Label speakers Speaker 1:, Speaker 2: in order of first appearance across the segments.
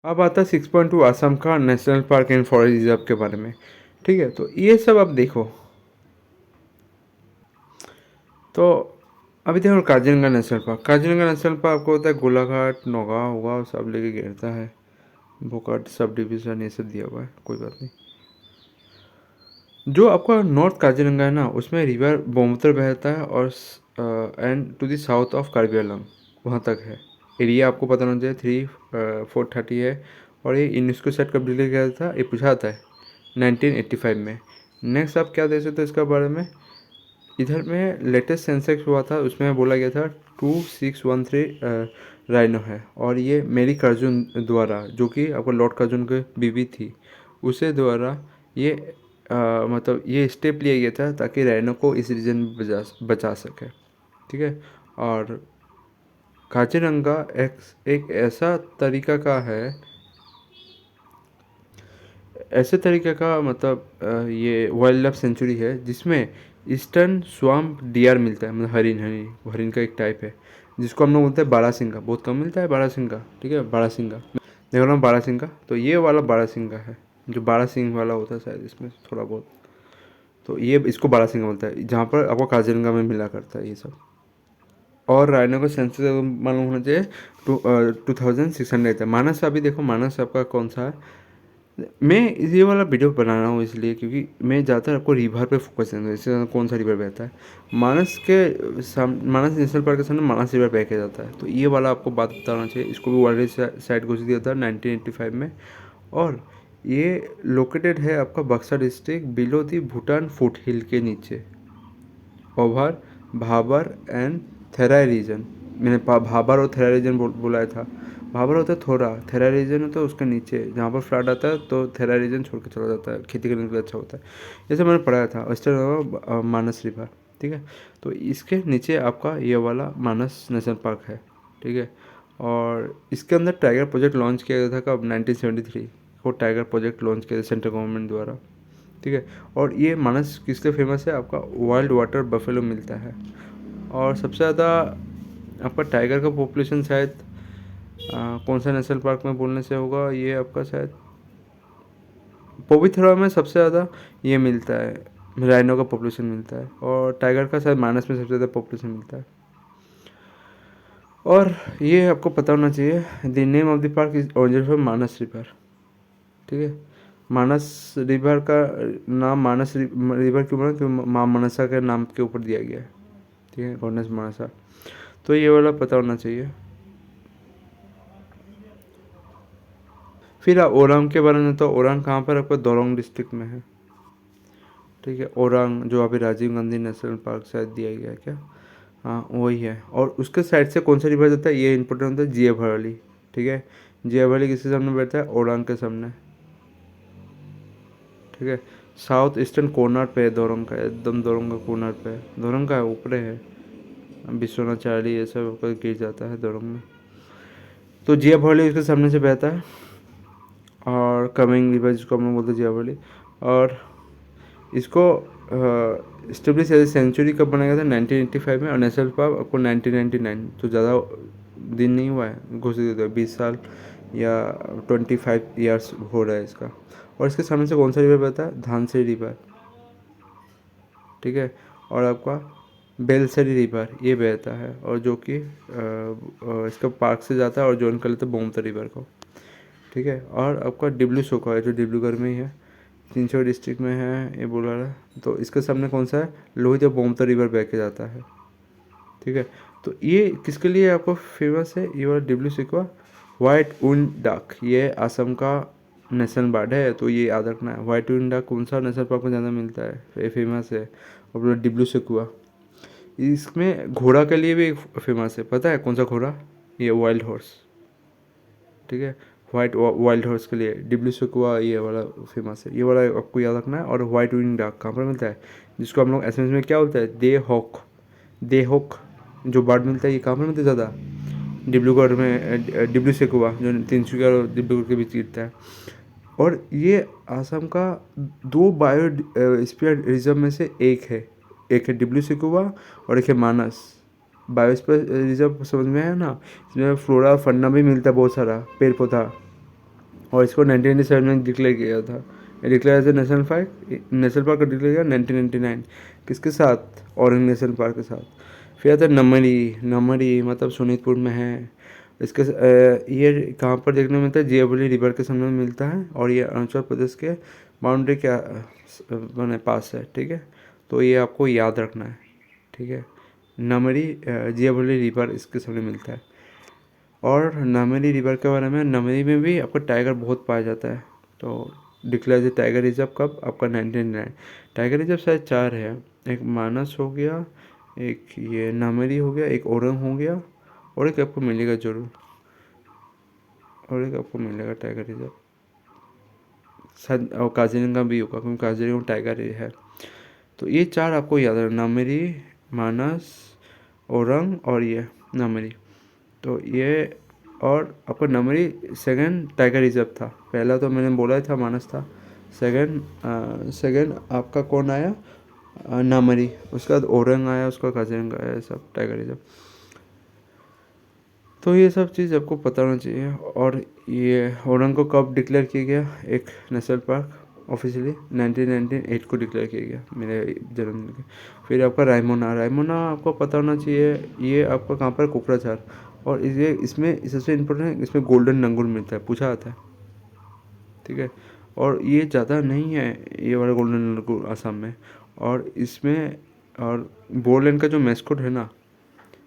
Speaker 1: अब आता है 6.2 असम का national park and forest reserve के बारे में। ठीक है, तो ये सब आप देखो। तो अभी देखो Kaziranga national park, Kaziranga national park को होता है गोलाघाट, नौगांव होगा सब लेके घेरता है। बोकाट सब डिवीज़न ये सब दिया हुआ है, कोई बात नहीं। जो आपका नॉर्थ काजीरंगा है ना, उसमें रिवर ब्रह्मपुत्र बहता है और and to the south of Karbi Anglong वहाँ तक है। एरिया आपको पता होना चाहिए 3430 है। और ये यूनेस्को साइट कब डिक्लेयर किया था, ये पूछा था 1985 में। नेक्स्ट आप क्या दे सकते हो इसके बारे में। इधर में लेटेस्ट सेंसेक्स हुआ था, उसमें बोला गया था 2613 राइनो है। और ये मेरी कर्जुन द्वारा, जो कि आपको लॉर्ड कर्जुन की बीवी थी, उसे द्वारा ये मतलब ये स्टेप लिया गया था ताकि राइनो को इस रीजन में बचा सके। ठीक है। और काजीरंगा एक ऐसा तरीका का है, ऐसे तरीके का मतलब ये वाइल्ड लाइफ सेंचुरी है जिसमें ईस्टर्न स्वाम्प डियर मिलता है, मतलब हरिन हरिन हरिन का एक टाइप है जिसको हम लोग बोलते हैं बारहसिंगा। बहुत कम मिलता है बारहसिंगा। ठीक है, बारहसिंगा देख रहा हूँ बारहसिंगा। तो ये वाला बारहसिंगा है, जो बारह सिंह वाला होता है शायद इसमें थोड़ा बहुत। तो ये इसको बारहसिंगा बोलता है, जहाँ पर आपको काजीरंगा में मिला करता है ये सब। और रायनो का सेंसस मालूम होना चाहिए 2600 है। मानस अभी देखो, मानस आपका कौन सा है। मैं ये वाला वीडियो बना रहा हूँ इसलिए क्योंकि मैं ज़्यादातर आपको रिवर पे फोकस करूँगा, इससे कौन सा रिवर बहता है। मानस नेशनल पार्क के सामने मानस रिवर बह के जाता है। तो ये वाला आपको बात बताना चाहिए। इसको भी वर्ल्ड साइट घोषित किया था 1985 में। और ये लोकेटेड है आपका Baksa district below the Bhutan foot hill के नीचे, over Bhabar and Terai region. मैंने भाबर और थेराई रीजन बोला था। भाबर होता है थोड़ा, थेराई रीजन होता है उसके नीचे, जहाँ पर फ्लड आता है तो थेराई रीजन छोड़ के चला जाता है, खेती करने के लिए अच्छा होता है। जैसे मैंने पढ़ाया था वेस्टर्न मानस रिवर। ठीक है, तो इसके नीचे आपका ये वाला मानस नेशनल पार्क है। ठीक है, और इसके अंदर टाइगर प्रोजेक्ट लॉन्च किया गया था कब, 1973 को टाइगर प्रोजेक्ट लॉन्च किया था सेंट्रल गवर्नमेंट द्वारा। ठीक है, और ये मानस किस लिए फेमस है, आपका वाइल्ड वाटर बफेलो मिलता है। और सबसे ज़्यादा आपका टाइगर का पॉपुलेशन शायद कौन सा नेशनल पार्क में बोलने से होगा, ये आपका शायद पोविथरा में सबसे ज़्यादा ये मिलता है, राइनो का पॉपुलेशन मिलता है। और टाइगर का शायद मानस में सबसे ज़्यादा पॉपुलेशन मिलता है। और ये आपको पता होना चाहिए, the name of the park is origin from Manas river. ठीक है, मानस रिवर का नाम मानस रिवर क्यों बना, क्योंकि माँ मनसा के नाम के ऊपर दिया गया है। ठीक है, गॉडनेस मनसा। तो ये वाला पता होना चाहिए। फिर ओरंग के बारे में, तो ओरंग कहाँ पर, आपका दोरंग डिस्ट्रिक्ट में है। ठीक है, ओरंग जो अभी राजीव गांधी नेशनल पार्क शायद दिया गया है क्या, हाँ वही है। और उसके साइड से कौन सा रिवर जाता है, ये इंपॉर्टेंट होता है, जिया भराली। ठीक है, जिया भराली किसके सामने बैठता है, ओरंग के सामने। ठीक है, साउथ ईस्टर्न कॉर्नर पे है दोरंग का, एकदम दोरंग का कॉर्नर पे है। दोरंग का ऊपर है, विश्वनाथ चाली ये सब ऊपर गिर जाता है दोरंग में। तो जिया भराली उसके सामने से बहता है। और कमिंग रिवर जिसको हम लोग बोलते हैं जिया भराली। और इसको इस्टेब्लिश एज सेंचुरी कब बनाया गया था, 1985 में। और नेशनल पार्क आपको 1999, तो ज़्यादा दिन नहीं हुआ है घोषित हुआ, 20 साल या 25 ईयर्स हो रहा है इसका। और इसके सामने से कौन सा रिवर बहता है, धानसिरी रिवर। ठीक है, और आपका बेलसरी रिवर ये बहता है, और जो कि इसका पार्क से जाता है और ज्वाइन कर लेता है बोमता रिवर को। ठीक है, और आपका डिब्लू सोका है जो डिब्रूगढ़ में ही है, तीनसौ डिस्ट्रिक्ट में है, ये बोला रहा है। तो इसके सामने कौन सा है, लोहित या बोमता रिवर बह के जाता है। ठीक है, तो ये किसके लिए आपको फेमस है, ये वाला डिब्लू सिकवा वाइट ऊन डक, ये असम का नेशनल बर्ड है, तो ये याद रखना है। वाइट ऊन डक कौन सा नेशनल पार्क में ज़्यादा मिलता है, ये फेमस है। और बोला डिब्लू सिकवा। इसमें घोड़ा के लिए भी फेमस है, पता है कौन सा घोड़ा, ये वाइल्ड हॉर्स। ठीक है, वाइट वाइल्ड हॉर्स के लिए डिब्लू सिकुआ ये वाला फेमस है, ये वाला आपको याद रखना है। और वाइट विंग डक कहाँ पर मिलता है, जिसको हम लोग एसएमएस में क्या बोलते हैं, दे हॉक जो बर्ड मिलता है, ये कहाँ पर मिलता है ज़्यादा, डिब्रूगढ़ में, डिब्लू सिकुआ जो तिनसुकिया और डिब्रूगढ़ के बीच गिरता है। और ये असम का दो बायोस्फीयर रिजर्व में से एक है डिब्लू सिकुआ और एक है मानस। बायोस्फीयर रिजर्व समझ में है ना, इसमें फ्लोरा फंडा भी मिलता है, बहुत सारा पेड़ पौधा। और इसको 1997 में डिक्लेयर किया था। ये declare as a national park declare किया 1999। किसके साथ? औरंग नेशनल पार्क के साथ। फिर आता है नमरी मतलब सोनीतपुर में है। इसके ये कहाँ पर देखने को मिलता है? जियाभली रिवर के सामने मिलता है, और ये अरुणाचल प्रदेश के बाउंड्री के मैंने पास है। ठीक है, तो ये आपको याद रखना है। ठीक है, नमरी जियाभली रिवर इसके सामने मिलता है। और नमेरी रिवर के बारे में, नमेरी में भी आपका टाइगर बहुत पाया जाता है। तो डिक्लेयर टाइगर रिजर्व कब? आपका 1999। टाइगर रिजर्व शायद 4 है, एक मानस हो गया, एक ये नमेरी हो गया, एक ओरंग हो गया, और एक आपको मिलेगा जरूर, और एक आपको मिलेगा टाइगर रिजर्व शायद, और काजीरंगा भी होगा क्योंकि काजीरंगा टाइगर है। तो ये 4 आपको याद रखना, नमेरी, मानस, ओरंग और ये नमेरी। तो ये, और आपका नमरी सेकंड टाइगर रिजर्व था। पहला तो मैंने बोला ही था मानस था। सेकंड आपका कौन आया? नामरी। उसके बाद ओरंग आया, उसका काजीरंगा आया, सब टाइगर रिजर्व। तो ये सब चीज़ आपको पता होना चाहिए। और ये ओरंग को कब डिक्लेयर किया गया एक नेशनल पार्क? ऑफिशियली 1998 को डिक्लेयर किया गया, मेरे जन्मदिन के। फिर आपका रायमोना आपको पता होना चाहिए। ये आपका कहाँ पर? कोकराझार। और ये इसमें सबसे इम्पोर्टेंट है, इसमें गोल्डन लंगूर मिलता है, पूछा आता है। ठीक है, और ये ज़्यादा नहीं है ये वाला गोल्डन लंगूर आसाम में। और इसमें, और बोडलैंड का जो मैस्कोट है ना,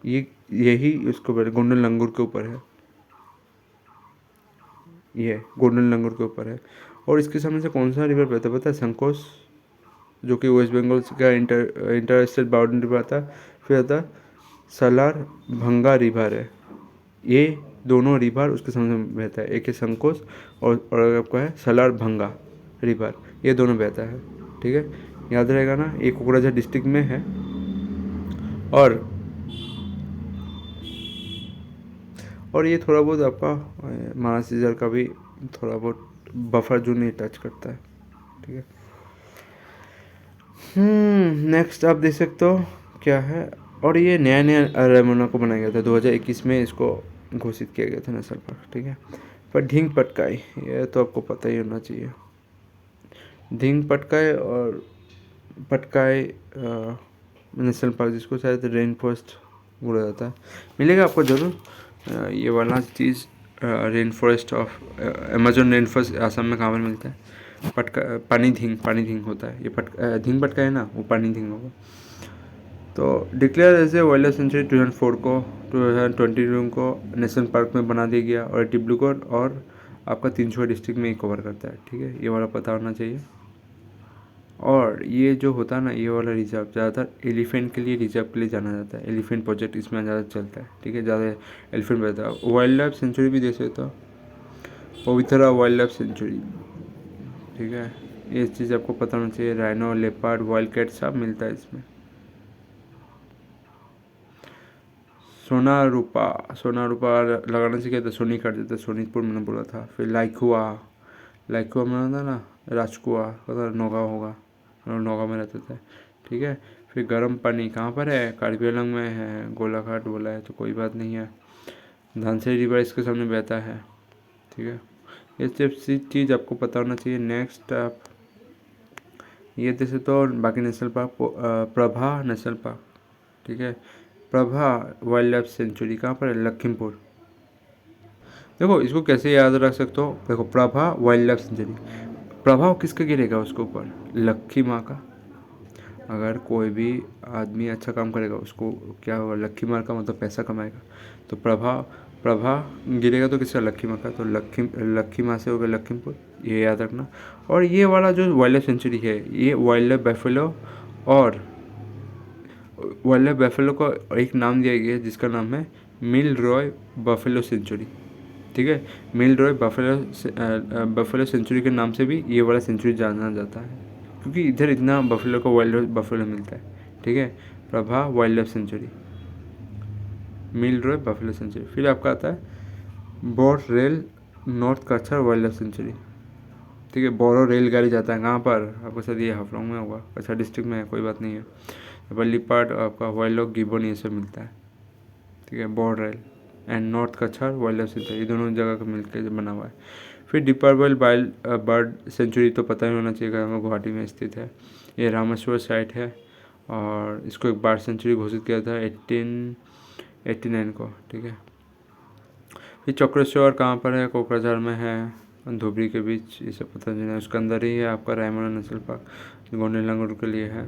Speaker 1: ये यही उसके ऊपर गोल्डन लंगूर के ऊपर है। ये गोल्डन लंगूर के ऊपर है। और इसके सामने से कौन सा रिवर बहता है पता है? संकोस, जो कि वेस्ट बंगाल का इंटर स्टेट बाउंड्री पर आता है। फिर आता है सलार भंगा रिवर है। ये दोनों रिवर उसके सामने बहता है, एक है संकोस और आपका है सलार भंगा रिवर, ये दोनों बहता है। ठीक है, याद रहेगा ना, ये कोकराझार डिस्ट्रिक्ट में है। और ये थोड़ा बहुत आपका मानस रिजर्व का भी थोड़ा बहुत बफर जोन ही टच करता है। ठीक है, नेक्स्ट आप देख सकते हो क्या है। और ये नया रायमोना को बनाया गया था 2021 में, इसको घोषित किया गया था नेशनल पार्क। ठीक है, पर ढींग पटकाई, ये तो आपको पता ही होना चाहिए। ढींग पटकाई और पटकाई नेशनल पार्क, जिसको शायद रेन फॉरेस्ट बोला जाता है, मिलेगा आपको ज़रूर। ये वाला चीज़ rain forest of Amazon rain forest Assam में कहाँ पर मिलता है? पानी ढींग होता है। ये ढींग पटका है ना, वो पानी ढींग होगा। तो declare as a wild life sanctuary 2004 को, 2022 को नेशनल पार्क में बना दिया गया। और डिब्रूगढ़ और आपका 300 डिस्ट्रिक्ट में ही कवर करता है। ठीक है, ये वाला पता होना चाहिए। और ये जो होता है ना, ये वाला रिजर्व ज़्यादातर एलिफेंट के लिए, रिजर्व के लिए जाना जाता है। एलिफेंट प्रोजेक्ट इसमें ज़्यादा चलता है। ठीक है, ज़्यादा एलिफेंट रहता है। वाइल्ड लाइफ सेंचुरी भी देख सकते हो, पवित्रा वाइल्ड लाइफ सेंचुरी। ठीक है, ये चीज़ आपको पता होना चाहिए। राइनो, लेपर्ड, वाइल्ड कैट सब मिलता है इसमें। सोना रूपा लगाना चाहिए था, सोनी कर देता, सोनीतपुर मैंने बोला था। फिर लाइकुआ में था ना, राजकुआ पता नोगा होगा, नोगा में रहते थे। ठीक है, फिर गर्म पानी कहाँ पर है? कार्बी आंलॉन्ग में है। गोलाघाट बोला है तो कोई बात नहीं है। धनसिरी रिवर इसके सामने बहता है। ठीक है, ये सब चीज़ आपको पता होना चाहिए। नेक्स्ट आप ये जैसे तो बाकी national park, Prabha national park. ठीक है, प्रभा वाइल्ड लाइफ सेंचुरी कहाँ पर है? लखीमपुर। देखो इसको कैसे याद रख सकते हो, देखो प्रभा वाइल्ड लाइफ सेंचुरी, प्रभाव किसका गिरेगा उसके ऊपर? लक्ष्मी माँ का। अगर कोई भी आदमी अच्छा काम करेगा उसको क्या होगा? लक्ष्मी माँ का मतलब पैसा कमाएगा। तो प्रभा गिरेगा तो किसका? लक्ष्मी माँ का। तो लक्ष्मी माँ से हो गया लखीमपुर, ये याद रखना। और ये वाला जो वाइल्ड लाइफ सेंचुरी है, ये वाइल्ड लाइफ बैफेलो, और वाइल्ड लाइफ बैफेलो को एक नाम दिया गया है जिसका नाम है मिल रॉय बफेलो सेंचुरी। ठीक है, मिल रॉय बफेलो सेंचुरी के नाम से भी ये वाला सेंचुरी जाना जाता है, क्योंकि इधर इतना बफेलो का वाइल्ड बफेलो मिलता है। ठीक है, Prabha wild life sanctuary, Mil Roy buffalo sanctuary. फिर आपका आता है Barail north Cachar wild life sanctuary. ठीक है, बोरो रेलगाड़ी जाता है कहाँ पर? आपको शायद ये हाफलोंग में होगा, अच्छा डिस्ट्रिक्ट में है, कोई बात नहीं है। बल्ली पार्ट आपका वाइल्ड लाइफ गिबन ये सब मिलता है। ठीक है, Barail and north Cachar wild life sanctuary, ये दोनों जगह का मिलकर बना हुआ है। फिर डिपार्बल वाइल्ड बर्ड सेंचुरी तो पता ही होना चाहिए, गुवाहाटी में स्थित है। ये रामेश्वर साइट है और इसको एक बर्ड सेंचुरी घोषित किया था 1889 को, ठीक है। फिर चक्रेश्वर कहाँ पर है? कोकराझार में है, धुबरी के बीच, ये सब पता चला। उसके अंदर ही है आपका रायमना नेशनल पार्क, गोंडे लांगूर के लिए है।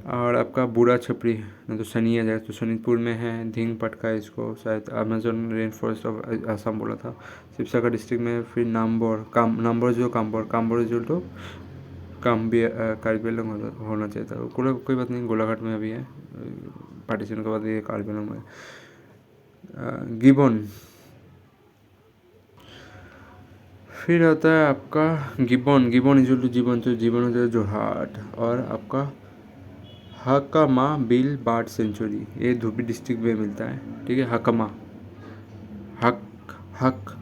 Speaker 1: और आपका बूढ़ा छपरी ना तो सनी है, तो शोनितपुर में है। धिंग पटका इसको शायद Amazon rain forest of Assam बोला था, शिवसागर डिस्ट्रिक्ट में। फिर काम्बोर जो तो कार्बी आंलॉन्ग होना चाहिए था, कोई बात नहीं, गोलाघाट में अभी है, पार्टीशन के बाद ये कार्बी आंलॉन्ग में। गिबन, फिर आता है आपका गिबन इज टू जीवन, तो जीवन होता है जोरहाट। और आपका हकामा बिल बर्ड सेंचुरी, ये धुबरी डिस्ट्रिक्ट में मिलता है, ठीक है। हकामा, हक हक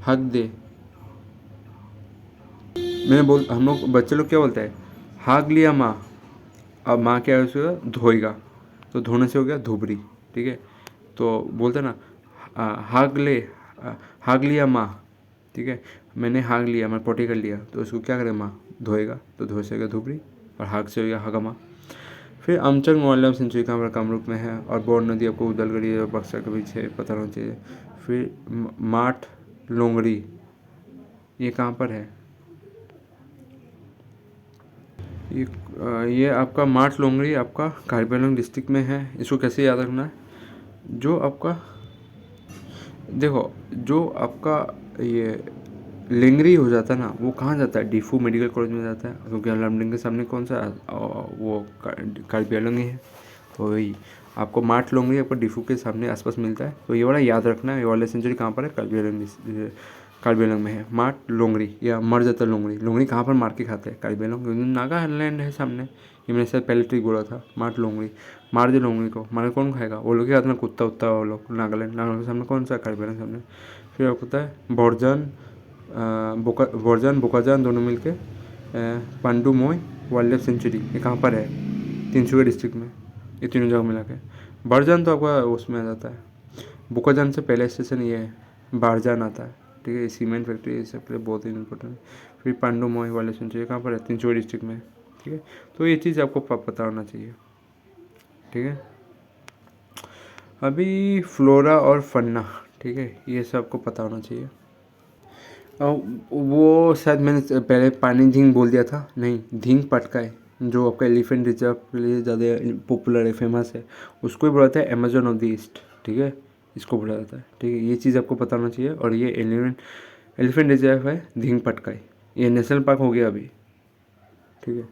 Speaker 1: हक दे, हम लोग बच्चे लोग क्या बोलते हैं? हाग लिया माँ। अब माँ क्या है उसको धोएगा, तो धोने से हो गया धुबरी, ठीक है। तो बोलते हैं ना हाग लिया माँ, ठीक है। मैंने हाग लिया, मैं पोटी कर लिया, तो उसको क्या करे? माँ धोएगा, तो धो से हो गया धुबरी, और हाग से हो गया हगमा। फिर अमचंग वाइल्ड लाइफ सेंचुरी कहाँ पर? कामरूप में है। और बोर नदी आपको उदलगढ़ी और बक्सर के बीच है, पता होना चाहिए। फिर माठ लोंगड़ी, ये कहाँ पर है? ये आपका माठ लोंगड़ी आपका कार्बी आंलॉन्ग डिस्ट्रिक्ट में है। इसको कैसे याद रखना है? जो आपका देखो, जो आपका ये लेंगरी हो जाता है ना, वो कहाँ जाता है? डीफू मेडिकल कॉलेज में जाता है, क्योंकि लमडिंग के सामने कौन सा वो कार्बी आंलॉन्ग ही है। तो वही आपको माठ लोंगरी आपको डीफू के सामने आसपास मिलता है, तो ये वाला याद रखना है। ये वाला सेंचुरी कहाँ पर है? कार्बी आंलॉन्ग में है। माठ लोंगरी या मर जाता लोंगरी, लोंगरी कहाँ पर मार के खाते हैं? कार्बी आंलॉन्ग, नागालैंड है सामने। ये मैंने शायद पहले ट्रिक बोला था, माठ लोंगरी। मार दे लोंगरी को, मार कौन खाएगा? वो लोग के हाथ में कुत्ता उत्ता, वो लोग नागालैंड के सामने कौन सा? कार्बी आंलॉन्ग सामने। फिर आपको पता है बोरजान बोकाजान दोनों मिलके पांडू मोय वाइल्ड लाइफ सेंचुरी, ये कहाँ पर है? तिनसुकिया डिस्ट्रिक्ट में। ये तीनों जगह मिला के बरजान तो आपका उसमें आ जाता है। बोकाजान से पहले स्टेशन ये है, बारजान आता है, ठीक है। सीमेंट फैक्ट्री ये सब के लिए बहुत ही इंपॉर्टेंट। फिर पांडू मोय वाइल्ड लाइफ सेंचुरी कहाँ पर है? तिनसुकिया डिस्ट्रिक्ट में, ठीक है। तो ये चीज़ आपको पता होना चाहिए, ठीक है। अभी फ्लोरा और फन्ना, ठीक है, ये सब आपको पता होना चाहिए। वो शायद मैंने पहले पानी झींग बोल दिया था, नहीं, झींग पटका है, जो आपका एलिफेंट रिजर्व के लिए ज़्यादा पॉपुलर है, फेमस है। उसको ही बोला जाता है अमेजन ऑफ द ईस्ट, ठीक है, इसको बोला जाता है, ठीक है। ये चीज़ आपको पता होना चाहिए। और ये एलिफेंट रिजर्व है झींग पटका, ये नेशनल पार्क हो गया अभी, ठीक है।